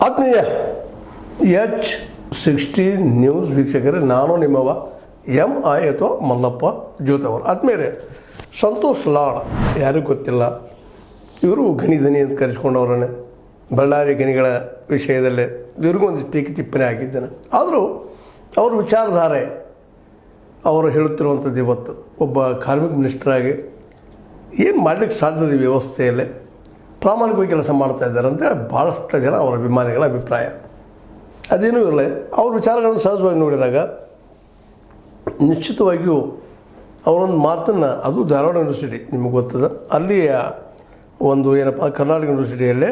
ಆತ್ಮೀಯ H60 news ವೀಕ್ಷಕರೇ, ನಾನು ನಿಮ್ಮವ MI ಅಥವಾ ಮಲ್ಲಪ್ಪ ಜ್ಯೋತವರು. ಆತ್ಮೀಯರೇ, ಸಂತೋಷ್ ಲಾಡ್ ಯಾರಿಗೂ ಗೊತ್ತಿಲ್ಲ, ಇವರು ಗಣಿ ಧನಿ ಅಂತ ಕರೆಸ್ಕೊಂಡವ್ರನ್ನೇ. ಬಳ್ಳಾರಿ ಗಣಿಗಳ ವಿಷಯದಲ್ಲೇ ಇವ್ರಿಗೂ ಒಂದು ಟಿಪ್ಪಣಿ ಹಾಕಿದ್ದೇನೆ. ಆದರೂ ಅವ್ರ ವಿಚಾರಧಾರೆ ಅವರು ಹೇಳುತ್ತಿರುವಂಥದ್ದು ಇವತ್ತು ಒಬ್ಬ ಕಾರ್ಮಿಕ ಮಿನಿಸ್ಟರಾಗಿ ಏನು ಮಾಡಲಿಕ್ಕೆ ಸಾಧ್ಯದ ವ್ಯವಸ್ಥೆಯಲ್ಲೇ ಪ್ರಾಮಾಣಿಕವಾಗಿ ಕೆಲಸ ಮಾಡ್ತಾ ಇದ್ದಾರೆ ಅಂತೇಳಿ ಭಾಳಷ್ಟು ಜನ ಅವರ ಅಭಿಮಾನಿಗಳ ಅಭಿಪ್ರಾಯ. ಅದೇನೂ ಇರಲ್ಲ, ಅವ್ರ ವಿಚಾರಗಳನ್ನು ಸಹಜವಾಗಿ ನೋಡಿದಾಗ ನಿಶ್ಚಿತವಾಗಿಯೂ ಅವರೊಂದು ಮಾತನ್ನು, ಅದು ಧಾರವಾಡ ಯೂನಿವರ್ಸಿಟಿ ನಿಮಗೆ ಗೊತ್ತದ, ಅಲ್ಲಿಯ ಒಂದು ಏನಪ್ಪ ಕರ್ನಾಟಕ ಯೂನಿವರ್ಸಿಟಿಯಲ್ಲೇ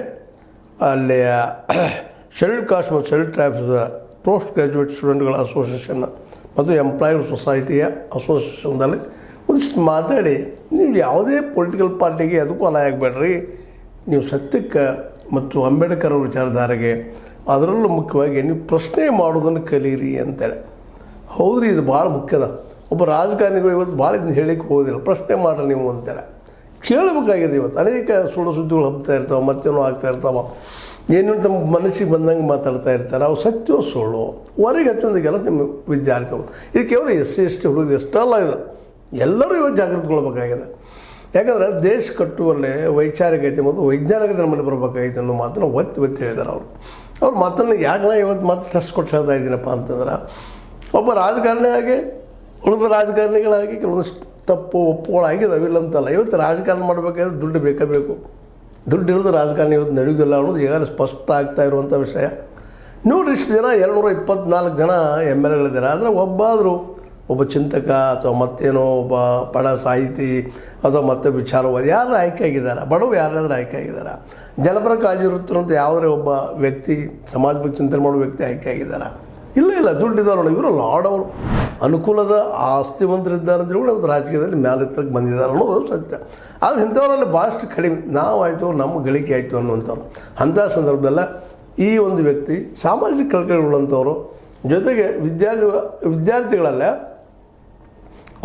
ಅಲ್ಲಿಯ ಶೆಡ್ಯೂಲ್ಡ್ ಕಾಸ್ಟ್ ಮತ್ತು ಶೆಡ್ಯೂಲ್ಡ್ ಟ್ರೈಬ್ಸ್ ಪೋಸ್ಟ್ ಗ್ರ್ಯಾಜುಯೇಟ್ ಸ್ಟೂಡೆಂಟ್ಗಳ ಅಸೋಸಿಯೇಷನ್ ಮತ್ತು ಎಂಪ್ಲಾಯೀಸ್ ಸೊಸೈಟಿಯ ಅಸೋಸಿಯೇಷನ್ದಲ್ಲಿ ಒಂದಿಷ್ಟು ಮಾತಾಡಿ, ನೀವು ಯಾವುದೇ ಪೊಲಿಟಿಕಲ್ ಪಾರ್ಟಿಗೆ ಅದಕ್ಕೂ ಅಲ ಆಗಬೇಡ್ರಿ, ನೀವು ಸತ್ಯಕ್ಕೆ ಮತ್ತು ಅಂಬೇಡ್ಕರ್ ಅವ್ರ ವಿಚಾರಧಾರೆಗೆ, ಅದರಲ್ಲೂ ಮುಖ್ಯವಾಗಿ ನೀವು ಪ್ರಶ್ನೆ ಮಾಡೋದನ್ನು ಕಲೀರಿ ಅಂತೇಳಿ. ಹೌದ್ರಿ, ಇದು ಭಾಳ ಮುಖ್ಯದ. ಒಬ್ಬ ರಾಜಕಾರಣಿಗಳು ಇವತ್ತು ಭಾಳ ಇದನ್ನ ಹೇಳಲಿಕ್ಕೆ ಹೋಗೋದಿಲ್ಲ, ಪ್ರಶ್ನೆ ಮಾಡ್ರಿ ನೀವು ಅಂತೇಳಿ ಕೇಳಬೇಕಾಗಿದೆ. ಇವತ್ತು ಅನೇಕ ಸುಳ್ಳು ಸುದ್ದಿಗಳು ಹಬ್ತಾ ಇರ್ತಾವೆ, ಮತ್ತೇನೋ ಆಗ್ತಾ ಇರ್ತಾವೆ, ಏನು ತಮ್ಮ ಮನಸ್ಸಿಗೆ ಬಂದಂಗೆ ಮಾತಾಡ್ತಾ ಇರ್ತಾರೆ. ಅವು ಸತ್ಯ ಸುಳ್ಳು ಹೊರಗೆ ಹಚ್ಚೋದಕ್ಕೆಲ್ಲ ನಿಮ್ಮ ವಿದ್ಯಾರ್ಥಿಗಳು. ಇದು ಕೇವಲ SC/ST ಹುಡುಗರು ಎಷ್ಟಲ್ಲ, ಇದು ಎಲ್ಲರೂ ಇವತ್ತು ಜಾಗೃತಿಗೊಳ್ಬೇಕಾಗಿದೆ. ಯಾಕಂದರೆ ದೇಶ ಕಟ್ಟುವಲ್ಲೇ ವೈಚಾರಿಕತೆ ಮತ್ತು ವೈಜ್ಞಾನಿಕತೆ ನಮ್ಮಲ್ಲಿ ಬರಬೇಕಾಗಿದೆ ಅನ್ನೋ ಮಾತನ್ನು ಒತ್ತಿ ಹೇಳಿದ್ದಾರೆ ಅವರು. ಅವ್ರ ಮಾತನ್ನು ಯಾಕೆ ನಾ ಇವತ್ತು ಮತ್ತೆ ಟೆಸ್ಟ್ ಕೊಟ್ಟು ಹೇಳ್ತಾ ಇದ್ದೀನಪ್ಪ ಅಂತಂದ್ರೆ, ಒಬ್ಬ ರಾಜಕಾರಣಿಯಾಗಿ ಉಳಿದ ರಾಜಕಾರಣಿಗಳಾಗಿ ಕೆಲವೊಂದಿಷ್ಟು ತಪ್ಪು ಒಪ್ಪುಗಳಾಗಿದ್ದಾವೆ, ಇಲ್ಲ ಅಂತಲ್ಲ. ಇವತ್ತು ರಾಜಕಾರಣ ಮಾಡಬೇಕಾದ್ರೆ ದುಡ್ಡು ಬೇಕು, ದುಡ್ಡು ಇಲ್ಲದ ರಾಜಕಾರಣ ಇವತ್ತು ನಡೆಯೋದಿಲ್ಲ ಅನ್ನೋದು ಈಗಾಗಲೇ ಸ್ಪಷ್ಟ ಆಗ್ತಾ ಇರುವಂಥ ವಿಷಯ. ನೋಡ್ರಿ, ಇಷ್ಟು ಜನ 224 ಜನ MLAಗಳಿದ್ದಾರೆ. ಆದರೆ ಒಬ್ಬ ಚಿಂತಕ ಅಥವಾ ಮತ್ತೇನೋ ಒಬ್ಬ ಬಡ ಸಾಹಿತಿ ಅಥವಾ ಮತ್ತೆ ವಿಚಾರವಾದಿ ಯಾರು ಆಯ್ಕೆ ಆಗಿದ್ದಾರೆ, ಬಡವರು ಯಾರಾದರೂ ಆಯ್ಕೆ ಆಗಿದ್ದಾರೆ, ಜನಪರ ಕಾಳಜಿ ಇರುತ್ತಿರುವಂಥ ಯಾವುದೇ ಒಬ್ಬ ವ್ಯಕ್ತಿ, ಸಮಾಜ ಬಗ್ಗೆ ಚಿಂತನೆ ಮಾಡೋ ವ್ಯಕ್ತಿ ಆಯ್ಕೆ ಆಗಿದ್ದಾರೆ? ಇಲ್ಲ, ದುಡ್ಡಿದ್ದಾರೆ. ಇವರು ಲಾಡ್ ಅವರು ಅನುಕೂಲದ ಆಸ್ತಿವಂತರಿದ್ದಾರೆ ಅಂತ ಹೇಳಿ ಇವತ್ತು ರಾಜಕೀಯದಲ್ಲಿ ಮೇಲೆತ್ತಕ್ಕೆ ಬಂದಿದ್ದಾರೆ ಅನ್ನೋದು ಸತ್ಯ. ಆದರೆ ಇಂಥವರಲ್ಲಿ ಭಾಳಷ್ಟು ಕಡಿಮೆ, ನಾವಾಯಿತು ನಮ್ಮ ಗಳಿಕೆ ಆಯಿತು ಅನ್ನುವಂಥವ್ರು. ಅಂಥ ಸಂದರ್ಭದಲ್ಲ ಈ ಒಂದು ವ್ಯಕ್ತಿ ಸಾಮಾಜಿಕ ಕಳಕಳಿಗಳಂಥವ್ರು, ಜೊತೆಗೆ ವಿದ್ಯಾರ್ಥಿಗಳಲ್ಲೇ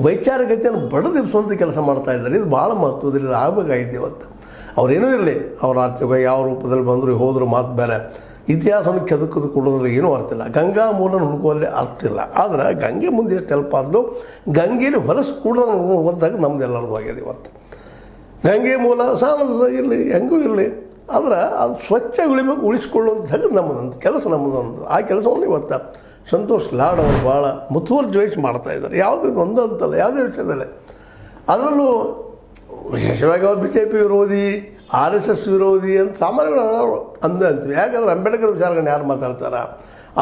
ವೈಚಾರಿಕತೆಯನ್ನು ಬಡದಿರಿಸುವಂಥ ಕೆಲಸ ಮಾಡ್ತಾ ಇದ್ದಾರೆ. ಇದು ಭಾಳ ಮಹತ್ವದ, ಇದು ಆಗಬೇಕಾಗಿದೆ ಇವತ್ತು. ಅವ್ರೇನೂ ಇರಲಿ, ಅವ್ರ ಆರ್ಥಿಕ ಯಾವ ರೂಪದಲ್ಲಿ ಬಂದರು ಹೋದರೂ ಮಾತು ಬೇರೆ. ಇತಿಹಾಸವನ್ನು ಕೆದಕದು ಕೊಡೋದ್ರಲ್ಲಿ ಏನೂ ಅರ್ಥ ಇಲ್ಲ, ಗಂಗಾ ಮೂಲನ ಹುಡುಕುವಲ್ಲಿ ಅರ್ಥ ಇಲ್ಲ. ಆದರೆ ಗಂಗೆ ಮುಂದೆ ಎಷ್ಟು ಹೆಲ್ಪ್ ಆದಲು, ಗಂಗೆಯಲ್ಲಿ ಹೊಲಸು ಕೂಡ ಹೊರತಾಗ ನಮ್ದು ಎಲ್ಲರದು ಆಗಿದೆ ಇವತ್ತು. ಗಂಗೆ ಮೂಲ ಸಾಲದ ಇರಲಿ, ಹೆಂಗೂ ಇರಲಿ, ಆದರೆ ಅದು ಸ್ವಚ್ಛ ಉಳಿಸ್ಕೊಳ್ಳುವಂಥ ನಮ್ಮದಂತ ಕೆಲಸ ನಮ್ಮದೊಂದು. ಆ ಕೆಲಸವನ್ನು ಇವತ್ತು ಸಂತೋಷ್ ಲಾಡ್ ಅವರು ಭಾಳ ಮುತುವರ್ಜಿ ಮಾಡ್ತಾ ಇದ್ದಾರೆ. ಯಾವುದೇ ಒಂದು ಅಂತಲ್ಲ, ಯಾವುದೇ ವಿಷಯದಲ್ಲೇ. ಅದರಲ್ಲೂ ವಿಶೇಷವಾಗಿ ಅವರು BJP ವಿರೋಧಿ, RSS ವಿರೋಧಿ ಅಂತ ಸಾಮಾನ್ಯಗಳು ಅಂತೀವಿ. ಯಾಕಂದರೆ ಅಂಬೇಡ್ಕರ್ ವಿಚಾರಗಳನ್ನ ಯಾರು ಮಾತಾಡ್ತಾರೆ?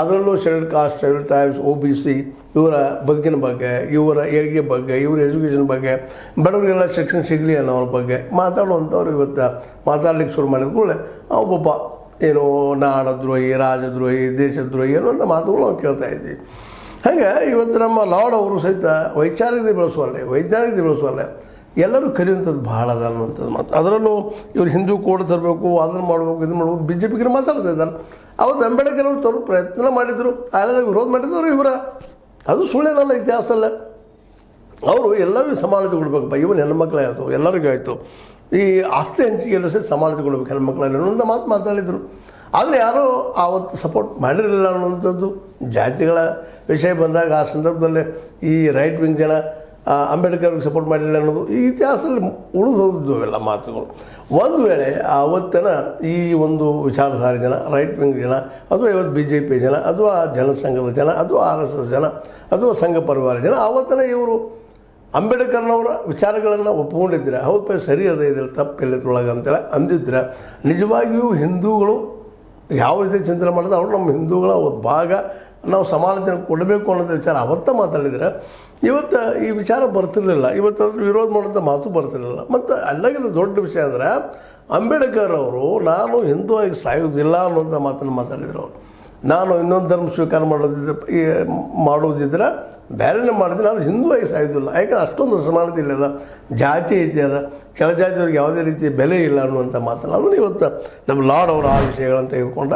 ಅದರಲ್ಲೂ scheduled cost, scheduled tribes, OBC ಇವರ ಬದುಕಿನ ಬಗ್ಗೆ, ಇವರ ಏಳಿಗೆ ಬಗ್ಗೆ, ಇವರ ಎಜುಕೇಷನ್ ಬಗ್ಗೆ, ಬಡವರಿಗೆಲ್ಲ ಶಿಕ್ಷಣ ಸಿಗಲಿ ಅನ್ನೋರ ಬಗ್ಗೆ ಮಾತಾಡುವಂಥವ್ರು ಇವತ್ತು ಮಾತಾಡ್ಲಿಕ್ಕೆ ಶುರು ಮಾಡಿದ ಕೂಡಲೇ ಒಬ್ಬೊಬ್ಬ ಏನೋ ನಾಡದ್ರೋಹಿ, ರಾಜದ್ರೋಹಿ, ದೇಶದ್ರೋಹಿ ಅನ್ನುವಂಥ ಮಾತುಗಳು ನಾವು ಕೇಳ್ತಾ ಇದ್ದೀವಿ. ಹಾಗೆ ಇವತ್ತು ನಮ್ಮ ಲಾರ್ಡ್ ಅವರು ಸಹಿತ ವೈಚಾರಿಕತೆ ಬೆಳೆಸುವಲ್ಲೇ, ವೈಜ್ಞಾನಿಕತೆ ಬೆಳೆಸುವಲ್ಲೇ ಎಲ್ಲರೂ ಕಲಿಯುವಂಥದ್ದು ಭಾಳ ಅದ ಅನ್ನುವಂಥದ್ದು ಮಾತು. ಅದರಲ್ಲೂ ಇವರು ಹಿಂದೂ ಕೋಡ್ ತರಬೇಕು, ಅದನ್ನು ಮಾಡ್ಬೇಕು, ಇದು ಮಾಡ್ಬೇಕು, BJPಗೆ ಮಾತಾಡ್ತಾ ಇದ್ದಾರೆ. ಅವತ್ತು ಅಂಬೇಡ್ಕರ್ ಅವರು ತರೋ ಪ್ರಯತ್ನ ಮಾಡಿದರು, ಆಳದಾಗ ವಿರೋಧ ಮಾಡಿದವರು ಇವರ. ಅದು ಸುಳ್ಳೇನಲ್ಲ ಇತಿಹಾಸದಲ್ಲೇ. ಅವರು ಎಲ್ಲರಿಗೂ ಸಮಾನತೆ ಕೊಡಬೇಕಪ್ಪ, ಇವನ್ ಹೆಣ್ಮಕ್ಳೇ ಆಯಿತು, ಎಲ್ಲರಿಗೂ ಆಯಿತು, ಈ ಆಸ್ತಿ ಹಂಚಿಕೆಯಲ್ಲೂ ಸಹ ಸಮಾನತೆ ಕೊಡಬೇಕು ಹೆಣ್ಮಕ್ಳಲ್ಲಿ ಅನ್ನೋಂಥ ಮಾತು ಮಾತಾಡಿದರು. ಆದರೆ ಯಾರೂ ಆವತ್ತು ಸಪೋರ್ಟ್ ಮಾಡಿರಲಿಲ್ಲ ಅನ್ನುವಂಥದ್ದು. ಜಾತಿಗಳ ವಿಷಯ ಬಂದಾಗ ಆ ಸಂದರ್ಭದಲ್ಲೇ ಈ ರೈಟ್ ವಿಂಗ್ ಜನ ಅಂಬೇಡ್ಕರ್ಗೆ ಸಪೋರ್ಟ್ ಮಾಡಿರಲಿಲ್ಲ ಅನ್ನೋದು ಈ ಇತಿಹಾಸದಲ್ಲಿ ಉಳಿದು ಹೋಗಿದ್ದು ಎಲ್ಲ ಮಾತುಗಳು. ಒಂದು ವೇಳೆ ಆವತ್ತಿನ ಈ ಒಂದು ವಿಚಾರಧಾರೆ ಜನ, ರೈಟ್ ವಿಂಗ್ ಜನ, ಅಥವಾ ಇವತ್ತು BJP ಜನ, ಅಥವಾ ಜನಸಂಘದ ಜನ, ಅಥವಾ RSS ಜನ, ಅಥವಾ ಸಂಘ ಪರಿವಾರ ಜನ ಆವತ್ತಿನ ಇವರು ಅಂಬೇಡ್ಕರ್ನವರ ವಿಚಾರಗಳನ್ನು ಒಪ್ಪಿಕೊಂಡಿದ್ರೆ, ಹೌದು ಸರಿ ಅದ, ಇದ್ರೆ ತಪ್ಪಿಲ್ಲದ್ರೊಳಗೆ ಅಂತೇಳಿ ಅಂದಿದ್ರೆ, ನಿಜವಾಗಿಯೂ ಹಿಂದೂಗಳು ಯಾವ ರೀತಿ ಚಿಂತನೆ ಮಾಡಿದ್ರೆ ಅವರು ನಮ್ಮ ಹಿಂದೂಗಳ ಒಂದು ಭಾಗ, ನಾವು ಸಮಾನತೆ ಕೊಡಬೇಕು ಅನ್ನೋದು ವಿಚಾರ ಅವತ್ತ ಮಾತಾಡಿದರೆ ಇವತ್ತು ಈ ವಿಚಾರ ಬರ್ತಿರಲಿಲ್ಲ. ಇವತ್ತು ಅದ್ರ ವಿರೋಧ ಮಾಡೋಂಥ ಮಾತು ಬರ್ತಿರಲಿಲ್ಲ. ಮತ್ತು ಅಲ್ಲಾಗಿದ್ದು ದೊಡ್ಡ ವಿಷಯ ಅಂದರೆ ಅಂಬೇಡ್ಕರ್ ಅವರು ನಾನು ಹಿಂದೂ ಆಗಿ ಸಾಯೋದಿಲ್ಲ ಅನ್ನೋಂಥ ಮಾತನ್ನು ಮಾತಾಡಿದರು. ಅವರು ನಾನು ಇನ್ನೊಂದು ಧರ್ಮ ಸ್ವೀಕಾರ ಮಾಡೋದಿದ್ರೆ ಬೇರೆನೇ ಮಾಡಿದ್ರೆ ನಾನು ಹಿಂದೂ ಆಗಿ ಸಾಯೋದಿಲ್ಲ. ಯಾಕಂದ್ರೆ ಅಷ್ಟೊಂದು ಸಮಾನತೆ ಇಲ್ಲ, ಜಾತಿ ಐತಿ, ಅದ ಕೆಳಜಾತಿಯವ್ರಿಗೆ ಯಾವುದೇ ರೀತಿಯ ಬೆಲೆ ಇಲ್ಲ ಅನ್ನುವಂಥ ಮಾತಲ್ಲ. ಅದನ್ನು ಇವತ್ತು ನಮ್ಮ ಲಾರ್ಡ್ ಅವರು ಆ ವಿಷಯಗಳನ್ನು ತೆಗೆದುಕೊಂಡ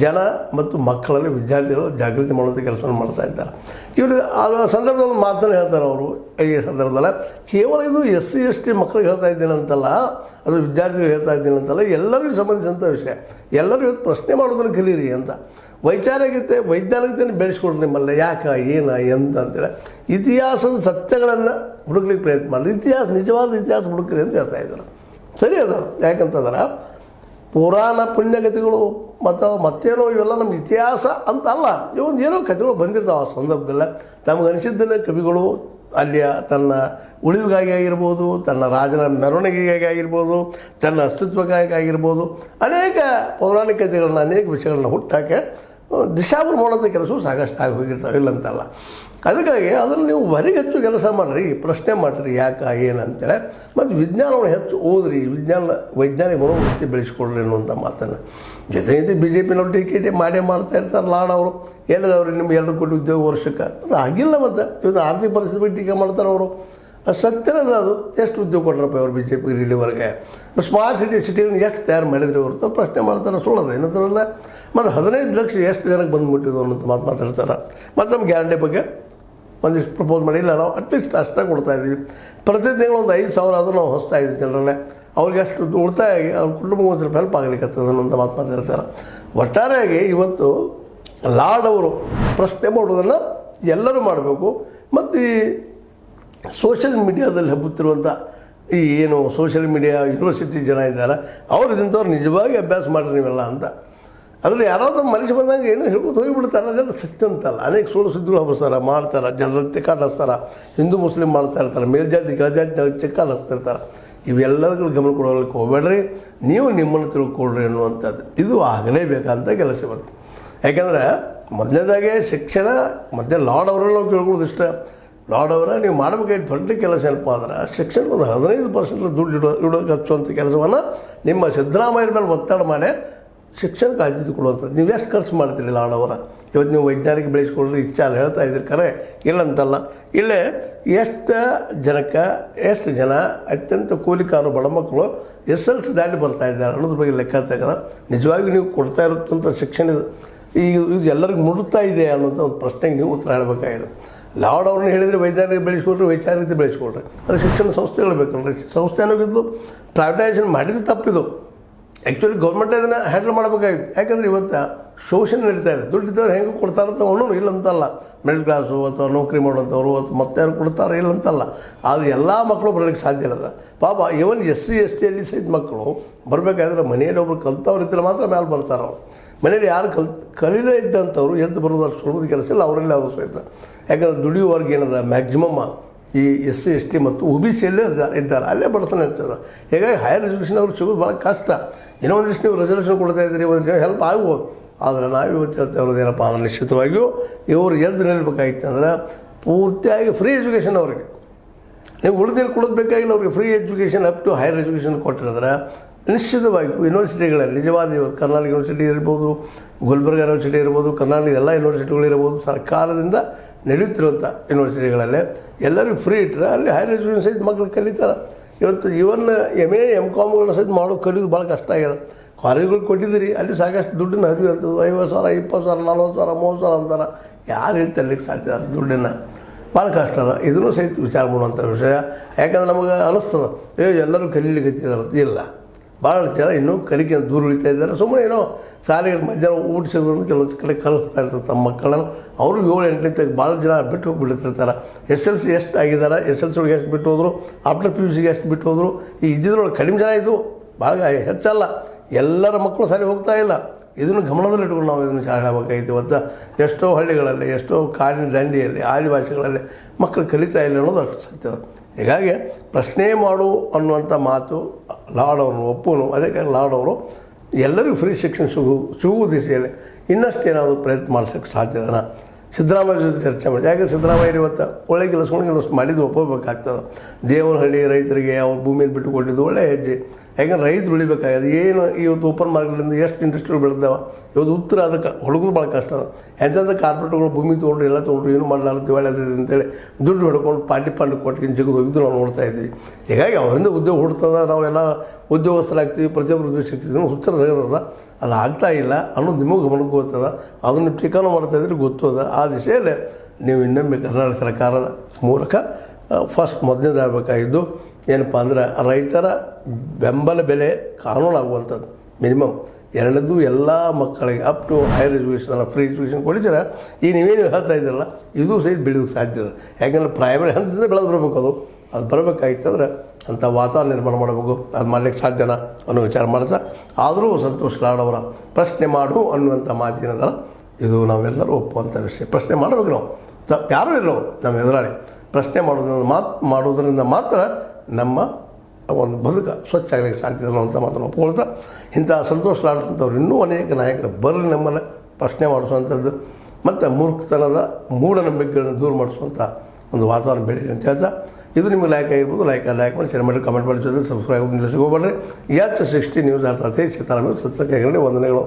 ಜನ ಮತ್ತು ಮಕ್ಕಳಲ್ಲಿ ವಿದ್ಯಾರ್ಥಿಗಳು ಜಾಗೃತಿ ಮಾಡುವಂಥ ಕೆಲಸವನ್ನು ಮಾಡ್ತಾ ಇದ್ದಾರೆ. ಇವರು ಆ ಸಂದರ್ಭದಲ್ಲಿ ಮಾತನ್ನು ಹೇಳ್ತಾರೆ ಅವರು. ಈ ಸಂದರ್ಭದಲ್ಲಿ ಕೇವಲ ಇದು SC/ST ಮಕ್ಕಳಿಗೆ ಹೇಳ್ತಾ ಇದ್ದೇನೆ ಅಂತಲ್ಲ, ಅದು ವಿದ್ಯಾರ್ಥಿಗಳು ಹೇಳ್ತಾ ಇದ್ದೀನಿ ಅಂತಲ್ಲ, ಎಲ್ಲರಿಗೂ ಸಂಬಂಧಿಸಿದಂಥ ವಿಷಯ. ಎಲ್ಲರೂ ಇವತ್ತು ಪ್ರಶ್ನೆ ಮಾಡೋದನ್ನು ಕಲೀರಿ ಅಂತ. ವೈಜ್ಞಾನಿಕತೆಯನ್ನು ಬೆಳೆಸ್ಕೊಡ್ರಿ ನಿಮ್ಮಲ್ಲಿ. ಯಾಕೆ, ಏನು, ಎಂತ ಅಂತೇಳಿ ಇತಿಹಾಸದ ಸತ್ಯಗಳನ್ನು ಹುಡುಕ್ಲಿಕ್ಕೆ ಪ್ರಯತ್ನ ಮಾಡಿರಿ. ನಿಜವಾದ ಇತಿಹಾಸ ಹುಡುಕ್ರಿ ಅಂತ ಹೇಳ್ತಾ ಇದ್ದಾರೆ. ಸರಿ ಅದು. ಯಾಕಂತಂದ್ರೆ ಪುರಾಣ ಪುಣ್ಯಕಥೆಗಳು ಮತ್ತು ಮತ್ತೇನೋ ಇವೆಲ್ಲ ನಮ್ಮ ಇತಿಹಾಸ ಅಂತ ಅಲ್ಲ. ಇವೊಂದು ಏನೋ ಕಥೆಗಳು ಬಂದಿರ್ತಾವೆ ಆ ಸಂದರ್ಭದಲ್ಲ. ನಮಗೆ ಅನಿಸಿದ್ದನ್ನು ಕವಿಗಳು ಅಲ್ಲಿಯ ತನ್ನ ಉಳಿವಿಗಾಗಿ ಆಗಿರ್ಬೋದು, ತನ್ನ ರಾಜನ ಮೆರವಣಿಗೆಗಾಗಿ ಆಗಿರ್ಬೋದು, ತನ್ನ ಅಸ್ತಿತ್ವಕ್ಕಾಗಿ ಆಗಿರ್ಬೋದು, ಅನೇಕ ಪೌರಾಣಿಕತೆಗಳನ್ನ, ಅನೇಕ ವಿಷಯಗಳನ್ನ ಹುಟ್ಟಾಕೆ ದಿಶಾಭ್ರಮ ಮಾಡೋಂಥ ಕೆಲಸವು ಸಾಕಷ್ಟು ಆಗಿ ಹೋಗಿರ್ತಾವೆ, ಇಲ್ಲ ಅಂತಲ್ಲ. ಅದಕ್ಕಾಗಿ ಅದನ್ನು ನೀವು ಹೊರಗೆ ಹೆಚ್ಚು ಕೆಲಸ ಮಾಡಿರಿ, ಪ್ರಶ್ನೆ ಮಾಡಿರಿ ಯಾಕೆ ಏನಂತೇಳಿ. ಮತ್ತು ವಿಜ್ಞಾನವನ್ನು ಹೆಚ್ಚು ಓದ್ರಿ, ವೈಜ್ಞಾನಿಕ ಮನೋವೃತ್ತಿ ಬೆಳೆಸ್ಕೊಳ್ರಿ ಅನ್ನುವಂಥ ಮಾತನ್ನು. ಜೊತೆಗೆ BJPನವ್ರು ಟೀಕೆ ಮಾಡೇ ಮಾಡ್ತಾ ಇರ್ತಾರೆ. ಲಾರ್ಡ್ ಅವರು ಹೇಳಿದವ್ರಿ ನಿಮ್ಗೆ 2 ಕೋಟಿ ಉದ್ಯೋಗ ವರ್ಷಕ್ಕೆ, ಅದು ಆಗಿಲ್ಲ. ಮತ್ತು ಇವತ್ತು ಆರ್ಥಿಕ ಪರಿಸ್ಥಿತಿ ಬಗ್ಗೆ ಟೀಕೆ ಮಾಡ್ತಾರೆ ಅವರು. ಅದು ಸತ್ಯನದ. ಅದು ಎಷ್ಟು ಉದ್ಯೋಗ ಕೊಟ್ರಪ್ಪ ಅವರು BJP ಇಲ್ಲಿವರೆಗೆ? ಸ್ಮಾರ್ಟ್ ಸಿಟಿಗಳನ್ನು ಎಷ್ಟು ತಯಾರು ಮಾಡಿದ್ರಿ ಹೊರತು ಪ್ರಶ್ನೆ ಮಾಡ್ತಾರೆ, ಸುಳ್ಳೋದು ಏನಂತಾರಲ್ಲ. ಮತ್ತು 15 ಲಕ್ಷ ಎಷ್ಟು ಜನಕ್ಕೆ ಬಂದುಬಿಟ್ಟಿದ್ದು ಅನ್ನೋಂಥ ಮಾತಾಡ್ತಾರೆ. ಮತ್ತು ನಮ್ಮ ಗ್ಯಾರಂಟಿ ಬಗ್ಗೆ ಒಂದಿಷ್ಟು ಪ್ರಪೋಸ್ ಮಾಡಿಲ್ಲ, ನಾವು ಅಟ್ಲೀಸ್ಟ್ ಅಷ್ಟೇ ಕೊಡ್ತಾಯಿದ್ದೀವಿ. ಪ್ರತಿ ತಿಂಗಳು ಒಂದು 5,000 ಆದರೂ ನಾವು ಹೊಸ್ತಾ ಇದ್ದೀವಿ ಜನರಲ್ಲೇ. ಅವ್ರಿಗೆ ಅಷ್ಟು ಉಳಿತಾಯ ಆಗಿ ಅವ್ರ ಕುಟುಂಬಕ್ಕೆ ಒಂದು ಸ್ವಲ್ಪ ಹೆಲ್ಪ್ ಆಗಲಿಕ್ಕತ್ತದ ಅನ್ನೋಂಥ ಮಾತಾಡ್ತಾರೆ. ಒಟ್ಟಾರೆಯಾಗಿ ಇವತ್ತು ಲಾರ್ಡ್ ಅವರು ಪ್ರಶ್ನೆ ಮಾಡೋದನ್ನು ಎಲ್ಲರೂ ಮಾಡಬೇಕು. ಮತ್ತು ಈ ಸೋಷಿಯಲ್ ಮೀಡಿಯಾದಲ್ಲಿ ಹಬ್ಬುತ್ತಿರುವಂಥ ಈ ಏನು ಸೋಷಿಯಲ್ ಮೀಡಿಯಾ ಯೂನಿವರ್ಸಿಟಿ ಜನ ಇದ್ದಾರೆ, ಅವ್ರು ಇದಂಥವ್ರು ನಿಜವಾಗಿ ಅಭ್ಯಾಸ ಮಾಡಿರಿ ನೀವೆಲ್ಲ ಅಂತ. ಅದ್ರಲ್ಲಿ ಯಾರಾದ್ರೂ ಮನುಷ್ಯ ಬಂದಂಗೆ ಏನು ಹೇಳ್ಬೋದು ಹೋಗಿಬಿಡ್ತಾರೆ. ಅದೆಲ್ಲ ಸತ್ಯ ಅಂತಲ್ಲ. ಅನೇಕ ಸುಳ್ಳು ಸುದ್ದಿಗಳು ಹಬ್ಬಿಸ್ತಾರೆ, ಮಾಡ್ತಾರೆ, ಜನರಲ್ಲಿ ತಿಕ್ಕಾಡಿಸ್ತಾರೆ. ಹಿಂದೂ ಮುಸ್ಲಿಂ ಮಾಡ್ತಾ ಇರ್ತಾರೆ, ಮೇಲ್ಜಾತಿ ಕೆಳಜಾತಿ ತಿಕ್ಕಾಡಿಸ್ತಿರ್ತಾರೆ. ಇವೆಲ್ಲದಕ್ಕೂ ಗಮನ ಕೊಡೋದಕ್ಕೆ ಹೋಗಬೇಡ್ರಿ, ನೀವು ನಿಮ್ಮನ್ನು ತಿಳ್ಕೊಳ್ರಿ ಅನ್ನುವಂಥದ್ದು. ಇದು ಆಗಲೇಬೇಕಂತ ಕೆಲಸ ಇವತ್ತು. ಯಾಕೆಂದರೆ ಮೊದಲನೇದಾಗೆ ಶಿಕ್ಷಣ ಮತ್ತು ಲಾರ್ಡ್ ಅವರಲ್ಲಿ ನಾವು ಕೇಳ್ಕೊಳ್ಳೋದು ಇಷ್ಟ. ಲಾರ್ಡ್ ಅವರ ನೀವು ಮಾಡಬೇಕಾಗಿ ದೊಡ್ಡ ಕೆಲಸ ಏನಪ್ಪ ಅಂದ್ರೆ ಶಿಕ್ಷಣಕ್ಕೆ ಒಂದು 15% ದುಡ್ಡು ಇಡೋ ಖರ್ಚುವಂಥ ಕೆಲಸವನ್ನು ನಿಮ್ಮ ಸಿದ್ದರಾಮಯ್ಯರ ಮೇಲೆ ಒತ್ತಡ ಮಾಡಿ ಶಿಕ್ಷಣಕ್ಕೆ ಆದ್ಯತೆ ಕೊಡುವಂಥದ್ದು. ನೀವು ಎಷ್ಟು ಖರ್ಚು ಮಾಡ್ತೀರಿ ಲಾರ್ಡ್ ಅವರ? ಇವತ್ತು ನೀವು ವೈಜ್ಞಾನಿಕ ಬೆಳೆಸ್ಕೊಳ್ರಿ ಇಚ್ಛೆ ಅಲ್ಲಿ ಹೇಳ್ತಾ ಇದ್ದೀರಿ, ಖರೆ ಇಲ್ಲಂತಲ್ಲ. ಇಲ್ಲೇ ಎಷ್ಟು ಜನ ಅತ್ಯಂತ ಕೂಲಿಕಾರು ಬಡ ಮಕ್ಕಳು SLC ದಾಟಿ ಬರ್ತಾ ಇದ್ದಾರೆ ಅನ್ನೋದ್ರ ಬಗ್ಗೆ ಲೆಕ್ಕ ತೆಗೆದ ನಿಜವಾಗಿಯೂ ನೀವು ಕೊಡ್ತಾ ಇರುತ್ತಂಥ ಶಿಕ್ಷಣ ಇದು ಎಲ್ಲರಿಗೂ ಮುಡುತ್ತಾ ಇದೆ ಅನ್ನೋಂಥ ಒಂದು ಪ್ರಶ್ನೆಗೆ ನೀವು ಉತ್ತರ ಹೇಳಬೇಕಾಗಿದೆ. ಲಾರ್ಡ್ ಅವ್ರನ್ನ ಹೇಳಿದರೆ ವೈಜ್ಞಾನಿಕ ಬೆಳೆಸ್ಕೊಳ್ರಿ, ವೈಚಾರಿಕತೆ ಬೆಳೆಸ್ಕೊಳ್ರಿ. ಅದು ಶಿಕ್ಷಣ ಸಂಸ್ಥೆಗಳು ಬೇಕಲ್ರಿ. ಸಂಸ್ಥೆ ಅನ್ನೋಗಿದ್ದು ಪ್ರೈವೇಟೈಸೇಷನ್ ಮಾಡಿದ್ದು ತಪ್ಪಿದು. ಆ್ಯಕ್ಚುಲಿ ಗೌರ್ಮೆಂಟ್ ಅದನ್ನು ಹ್ಯಾಂಡಲ್ ಮಾಡಬೇಕಾಗಿತ್ತು. ಯಾಕಂದರೆ ಇವತ್ತು ಶೋಷಣೆ ನಡೀತಾ ಇದೆ. ದುಡ್ಡಿದ್ದವ್ರು ಹೆಂಗೆ ಕೊಡ್ತಾರಂತ ಅವನು ಇಲ್ಲಂತಲ್ಲ. ಮಿಡಲ್ ಕ್ಲಾಸು ಅಥವಾ ನೌಕರಿ ಮಾಡುವಂಥವ್ರು ಅಥವಾ ಮತ್ತೆ ಯಾರು ಕೊಡ್ತಾರೆ ಇಲ್ಲಂತಲ್ಲ. ಆದರೆ ಎಲ್ಲ ಮಕ್ಕಳು ಬರಲಿಕ್ಕೆ ಸಾಧ್ಯ ಇರೋದ. ಪಾಪ ಇವನ್ SC/STಯಲ್ಲಿ ಸಹಿತ ಮಕ್ಕಳು ಬರಬೇಕಾದ್ರೆ ಮನೆಯಲ್ಲಿ ಒಬ್ರು ಕಲ್ತವ್ರು ಇದ್ದರೆ ಮಾತ್ರ ಮೇಲೆ ಬರ್ತಾರೆ ಅವರು. ಮನೇಲಿ ಯಾರು ಕಲಿದೇ ಇದ್ದಂಥವ್ರು ಎದ್ದು ಬರೋದು ಅಷ್ಟು ಸುಲಭದ ಕೆಲಸ ಇಲ್ಲ ಅವರಲ್ಲಿ ಅವರು ಸಹಿತ. ಯಾಕಂದರೆ ದುಡಿಯೋ ವರ್ಗ ಏನದ ಮ್ಯಾಕ್ಸಿಮಮ್ ಈ SC/ST ಮತ್ತು OBCಯಲ್ಲೇ ಇದ್ದಾರೆ, ಅಲ್ಲೇ ಬಡತನ ಇರ್ತದೆ. ಹೀಗಾಗಿ ಹೈಯರ್ ಎಜುಕೇಷನ್ ಅವ್ರಿಗೆ ಸಿಗೋದು ಭಾಳ ಕಷ್ಟ. ಇನ್ನೂ ಒಂದಿಷ್ಟು ನೀವು ರೆಸಲ್ಯೂಷನ್ ಕೊಡ್ತಾ ಇದ್ದೀರಿ, ಒಂದು ಹೆಲ್ಪ್ ಆಗ್ಬೋದು. ಆದರೆ ನಾವು ಇವತ್ತು ಹೇಳ್ತಾ ಇರೋದು ಏನಪ್ಪ ಅಂದ್ರೆ ನಿಶ್ಚಿತವಾಗಿಯೂ ಇವರು ಎದ್ದು ನಿಲ್ಲಬೇಕಾಗಿತ್ತು ಅಂದ್ರೆ ಪೂರ್ತಿಯಾಗಿ ಫ್ರೀ ಎಜುಕೇಷನ್ ಅವರಿಗೆ. ನೀವು ಉಳಿದಿನ ಕೊಡೋದು ಅವ್ರಿಗೆ free education up to higher education ಕೊಟ್ಟಿರಿದ್ರೆ ನಿಶ್ಚಿತವಾಗಿ ಯೂನಿವರ್ಸಿಟಿಗಳಲ್ಲಿ ನಿಜವಾದ ಇವತ್ತು ಕರ್ನಾಟಕ ಯೂನಿವರ್ಸಿಟಿ ಇರ್ಬೋದು, ಗುಲ್ಬರ್ಗ ಯೂನಿವರ್ಸಿಟಿ ಇರ್ಬೋದು, ಕರ್ನಾಟಕದ ಎಲ್ಲ ಯೂನಿವರ್ಸಿಟಿಗಳಿರ್ಬೋದು, ಸರ್ಕಾರದಿಂದ ನಡೆಯುತ್ತಿರುವಂಥ ಯೂನಿವರ್ಸಿಟಿಗಳಲ್ಲೇ ಎಲ್ಲರಿಗೂ ಫ್ರೀ ಇಟ್ಟರೆ ಅಲ್ಲಿ ಹೈಯರ್ ಎಜುಕೇಷನ್ ಸಹಿತ ಮಕ್ಕಳು ಕಲಿತಾರೆ. ಇವತ್ತು ಇವನ್ MA MCOMಗಳನ್ನ ಸಹಿತ ಮಾಡೋದು ಕಲಿಯೋದು ಭಾಳ ಕಷ್ಟ ಆಗಿದೆ. ಕಾಲೇಜ್ಗಳು ಕೊಟ್ಟಿದ್ದೀರಿ, ಅಲ್ಲಿ ಸಾಕಷ್ಟು ದುಡ್ಡನ್ನು ಹರಿವು ಅಂತದ್ದು 50,000 20,000 40,000 30,000 ಅಂತಾರೆ. ಯಾರು ಹೇಳ್ತಲ್ಲಿಕ್ಕೆ ಸಾಧ್ಯ ದುಡ್ಡನ್ನು? ಭಾಳ ಕಷ್ಟ ಅದ. ಇದನ್ನು ಸಹಿತ ವಿಚಾರ ಮಾಡುವಂಥ ವಿಷಯ. ಯಾಕಂದ್ರೆ ನಮಗೆ ಅನ್ನಿಸ್ತದೆ ಎಲ್ಲರೂ ಕಲೀಲಿಕ್ಕೆ ಇಲ್ಲ. ಭಾಳ ಜನ ಇನ್ನೂ ಕಲಿಕೆ ದೂರ ಉಳಿತಾ ಇದ್ದಾರೆ. ಸುಮ್ಮನೆ ಏನೋ ಶಾಲೆಗೆ ಮಧ್ಯಾಹ್ನ ಊಟ ಸಿಗೋದಂತ ಕೆಲವೊಂದು ಕಡೆ ಕಲಿಸ್ತಾ ಇರ್ತಾರೆ ತಮ್ಮ ಮಕ್ಕಳನ್ನು. ಅವರು 7-8 ಭಾಳ ಜನ ಬಿಟ್ಟು ಹೋಗಿಬಿಡ್ತಿರ್ತಾರೆ. SLC ಎಷ್ಟು ಆಗಿದ್ದಾರೆ, SLC ಒಳಗೆ ಎಷ್ಟು ಬಿಟ್ಟು ಹೋದರು, ಆಫ್ಟರ್ PUCಗೆ ಎಷ್ಟು ಬಿಟ್ಟು ಹೋದರು. ಈ ಇದ್ದಿದ್ರೊಳಗೆ ಕಡಿಮೆ ಜನ ಇದು, ಭಾಳ ಹೆಚ್ಚಲ್ಲ. ಎಲ್ಲರ ಮಕ್ಕಳು ಸರಿ ಹೋಗ್ತಾ ಇಲ್ಲ. ಇದನ್ನು ಗಮನದಲ್ಲಿ ಇಟ್ಕೊಂಡು ನಾವು ಇದನ್ನು ಶಾಲೆ ಆಗಬೇಕಾಗಿತ್ತು. ಇವತ್ತು ಎಷ್ಟೋ ಹಳ್ಳಿಗಳಲ್ಲಿ, ಎಷ್ಟೋ ಕಾಡಿನ ದಂಡಿಯಲ್ಲಿ, ಆದಿವಾಸಿಗಳಲ್ಲಿ ಮಕ್ಕಳು ಕಲಿತಾ ಇಲ್ಲ ಅನ್ನೋದು ಅಷ್ಟು ಸತ್ಯ. ಹೀಗಾಗಿ ಪ್ರಶ್ನೆ ಮಾಡು ಅನ್ನುವಂಥ ಮಾತು ಲಾರ್ಡ್ ಅವ್ರನ್ನ ಒಪ್ಪುನು. ಅದಕ್ಕೆ ಲಾರ್ಡ್ ಅವರು ಎಲ್ಲರಿಗೂ ಫ್ರೀ ಶಿಕ್ಷಣ ಸಿಗುವ ದಿಶೆಯಲ್ಲಿ ಇನ್ನಷ್ಟು ಏನಾದರೂ ಪ್ರಯತ್ನ ಮಾಡಿಸೋಕ್ಕೆ ಸಾಧ್ಯದನ. ಸಿದ್ದರಾಮಯ್ಯ ಜೊತೆ ಚರ್ಚೆ ಮಾಡಿ. ಯಾಕಂದರೆ ಸಿದ್ದರಾಮಯ್ಯ ಇವತ್ತು ಒಳ್ಳೆ ಕೆಲಸ ಮಾಡಿದ್ದು ಒಪ್ಪಬೇಕಾಗ್ತದೆ. ದೇವನಹಳ್ಳಿ ರೈತರಿಗೆ ಅವ್ರ ಭೂಮಿಯನ್ನು ಬಿಟ್ಟುಕೊಟ್ಟಿದ್ದು ಒಳ್ಳೆಯ ಹೆಜ್ಜೆ. ಯಾಕಂದ್ರೆ ರೈತರು ಬೆಳಿಬೇಕಾಗಿದೆ ಏನು ಇವತ್ತು ಓಪನ್ ಮಾರ್ಕೆಟಿಂದ ಎಷ್ಟು ಇಂಡಸ್ಟ್ರಿಗಳು ಬೆಳೆದಾವ ಇವತ್ತು ಉತ್ತರ ಅದಕ್ಕೆ ಹುಡುಗರು ಭಾಳ ಕಷ್ಟ ಅದ ಎಂಥದ್ದು ಕಾರ್ಪೊರೇಟ್ಗಳು ಭೂಮಿ ತೊಗೊಂಡ್ರು ಎಲ್ಲ ತೊಗೊಂಡ್ರು ಏನು ಮಾಡಲಾರ ದಿವಾಳಿ ಆಗ್ತದೆ ಅಂತೇಳಿ ದುಡ್ಡು ಹೊಡ್ಕೊಂಡು ಪಾಂಡಿ ಕೊಟ್ಟು ಜಿಗಿದು ಹೋಗಿದ್ದು ನಾವು ನೋಡ್ತಾ ಇದ್ದೀವಿ. ಹೀಗಾಗಿ ಅವರಿಂದ ಉದ್ಯೋಗ ಹುಡ್ತದ, ನಾವೆಲ್ಲ ಉದ್ಯೋಗಸ್ಥರಾಗ್ತೀವಿ, ಪ್ರತಿಯೊಬ್ಬರು ಉದ್ಯೋಗ ಸಿಗ್ತಿದ್ದೀವಿ, ಹುಚ್ಚರ ತೆಗೆದದ ಅದು ಆಗ್ತಾ ಇಲ್ಲ ಅನ್ನೋದು ನಿಮಗೆ ಗಮನಕ್ಕೆ ಗೊತ್ತದ. ಅದನ್ನು ಟೀಕಾನು ಮಾಡ್ತಾಯಿದ್ರೆ ಗೊತ್ತದ. ಆ ದಿಶೆಯಲ್ಲೇ ನೀವು ಇನ್ನೊಮ್ಮೆ ಕರ್ನಾಟಕ ಸರ್ಕಾರದ ಮೂಲಕ ಫಸ್ಟ್ ಮೊದಲನೇದಾಗಬೇಕಾಗಿದ್ದು ಏನಪ್ಪ ಅಂದ್ರೆ ರೈತರ ಬೆಂಬಲ ಬೆಲೆ ಕಾನೂನಾಗುವಂಥದ್ದು ಮಿನಿಮಮ್. ಎರಡನೇದು ಎಲ್ಲ ಮಕ್ಕಳಿಗೆ up to higher education free education ಕೊಡಿದ್ರೆ ಈ ನೀವೇನು ಹೇಳ್ತಾ ಇದ್ದೀರಲ್ಲ ಇದು ಸಹಿತ ಬೆಳೆಯೋಕ್ಕೆ ಸಾಧ್ಯ ಇದೆ. ಯಾಕೆಂದರೆ ಪ್ರೈಮರಿ ಹಂತದಿಂದ ಬೆಳೆದು ಬರಬೇಕು. ಅದು ಬರಬೇಕಾಗಿತ್ತಂದ್ರೆ ಅಂಥ ವಾತಾವರಣ ನಿರ್ಮಾಣ ಮಾಡಬೇಕು. ಅದು ಮಾಡಲಿಕ್ಕೆ ಸಾಧ್ಯನಾ ಅನ್ನೋ ವಿಚಾರ ಮಾಡ್ತಾ ಆದರೂ ಸಂತೋಷ್ ಲಾಡ್ ಅವರ ಪ್ರಶ್ನೆ ಮಾಡು ಅನ್ನುವಂಥ ಮಾತಿನದಲ್ಲ ಇದು ನಾವೆಲ್ಲರೂ ಒಪ್ಪುವಂಥ ವಿಷಯ. ಪ್ರಶ್ನೆ ಮಾಡಬೇಕು ನಾವು, ಯಾರೂ ಇಲ್ಲೋ ನಮ್ಮ ಎದುರಾಳಿ. ಪ್ರಶ್ನೆ ಮಾಡೋದ್ರಿಂದ ಮಾತ್ರ ನಮ್ಮ ಒಂದು ಬದುಕು ಸ್ವಚ್ಛ ಆಗಲಿಕ್ಕೆ ಸಾಧ್ಯ ಅನ್ನುವಂಥ ಮಾತನ್ನು ಒಪ್ಕೊಳ್ತಾ ಇಂಥ ಸಂತೋಷ್ ಲಾಡ್ ಅಂತವ್ರು ಇನ್ನೂ ಅನೇಕ ನಾಯಕರು ಬರಲಿ ನಮ್ಮನ್ನು ಪ್ರಶ್ನೆ ಮಾಡಿಸುವಂಥದ್ದು ಮತ್ತು ಮೂರ್ಖತನದ ಮೂಢನಂಬಿಕೆಗಳನ್ನು ದೂರ ಮಾಡಿಸುವಂಥ ಒಂದು ವಾತಾವರಣ ಬೆಳೀಲಿ ಅಂತ ಹೇಳ್ತಾ ಇದು ನಿಮಗೆ ಲೈಕ್ ಆಗಿರ್ಬೋದು. ಲೈಕ್ ಮಾಡಿ ಶೇರ್ ಮಾಡಿ ಕಮೆಂಟ್ ಮಾಡಿ ಜೊತೆ ಸಬ್ಸ್ಕ್ರೈಬ್ ನಿಲ್ಲಿಸಿ ಹೋಗ್ಬೇಡ್ರಿ. H60 ನ್ಯೂಸ್ ಅರ್ಥಾತ್ ಸೀತಾರಾಮ ಸತ್ಸಕ್ಕೆ ವಂದನೆಗಳು.